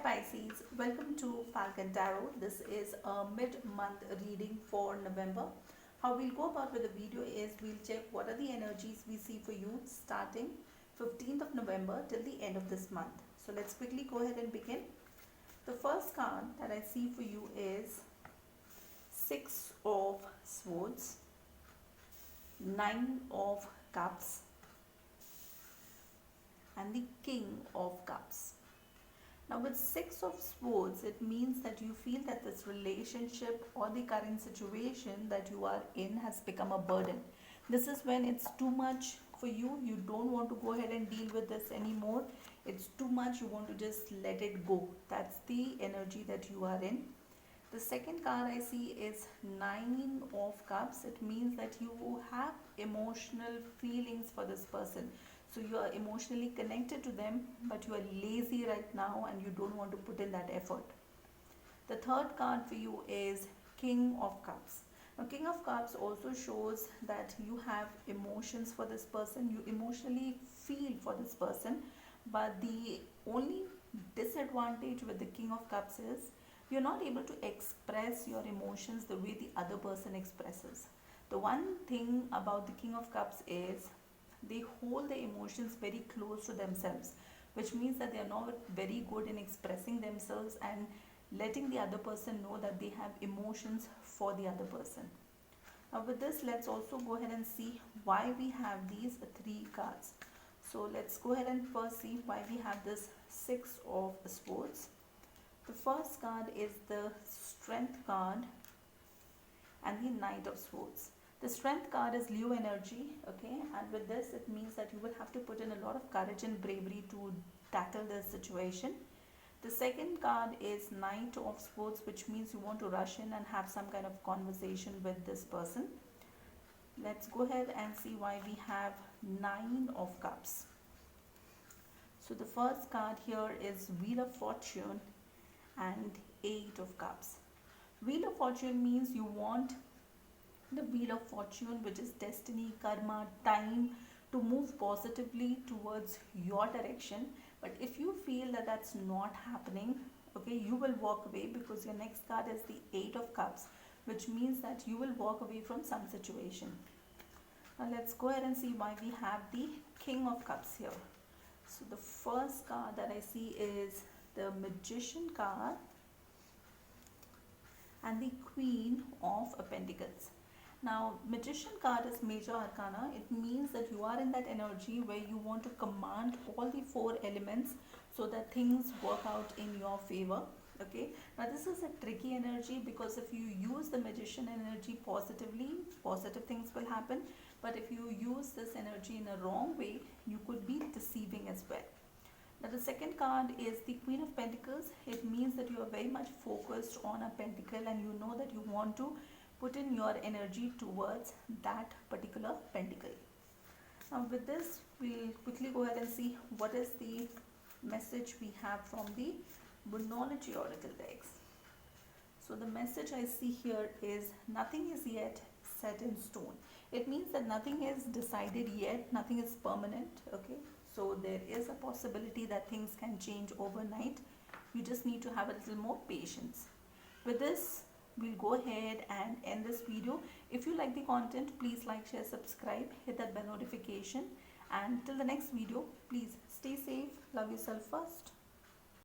Pisces, welcome to Falcon Tarot. This is a mid-month reading for November. How we'll go about with the video is we'll check what are the energies we see for you starting 15th of November till the end of this month. So let's quickly go ahead and begin. The first card that I see for you is Six of Swords, Nine of Cups, and the King of Cups. Now with Six of Swords, it means that you feel that this relationship or the current situation that you are in has become a burden. This is when it's too much for you. You don't want to go ahead and deal with this anymore. It's too much. You want to just let it go. That's the energy that you are in. The second card I see is Nine of Cups. It means that you have emotional feelings for this person. So you are emotionally connected to them, but you are lazy right now and you don't want to put in that effort. The third card for you is King of Cups. Now King of Cups also shows that you have emotions for this person. You emotionally feel for this person, but the only disadvantage with the King of Cups is you're not able to express your emotions the way the other person expresses. The one thing about the King of Cups is they hold the emotions very close to themselves, which means that they are not very good in expressing themselves and letting the other person know that they have emotions for the other person. Now with this, let's also go ahead and see why we have these three cards. So let's go ahead and first see why we have this Six of Swords. The first card is the Strength card and the Knight of Swords. The Strength card is Leo energy, okay, and with this it means that you will have to put in a lot of courage and bravery to tackle this situation. The second card is Knight of Swords, which means you want to rush in and have some kind of conversation with this person. Let's go ahead and see why we have Nine of Cups. So the first card here is Wheel of Fortune and Eight of Cups. Wheel of Fortune means you want the Wheel of Fortune, which is destiny, karma, time, to move positively towards your direction. But if you feel that that's not happening, okay, you will walk away, because your next card is the Eight of Cups, which means that you will walk away from some situation. Now let's go ahead and see why we have the King of Cups here. So the first card that I see is the Magician card and the Queen of Pentacles. Now Magician card is major arcana. It means that you are in that energy where you want to command all the four elements so that things work out in your favor. Okay, now this is a tricky energy, because if you use the Magician energy positively, positive things will happen, but if you use this energy in a wrong way, you could be deceiving as well. Now the second card is the Queen of Pentacles. It means that you are very much focused on a pentacle and you know that you want to put in your energy towards that particular pentacle. Now with this, we'll quickly go ahead and see what is the message we have from the Boonology Oracle decks. So the message I see here is nothing is yet set in stone. It means that nothing is decided yet, nothing is permanent, okay? So there is a possibility that things can change overnight. You just need to have a little more patience. With this, we'll go ahead and end this video. If you like the content, please like, share, subscribe, hit that bell notification, and till the next video, please stay safe, love yourself first.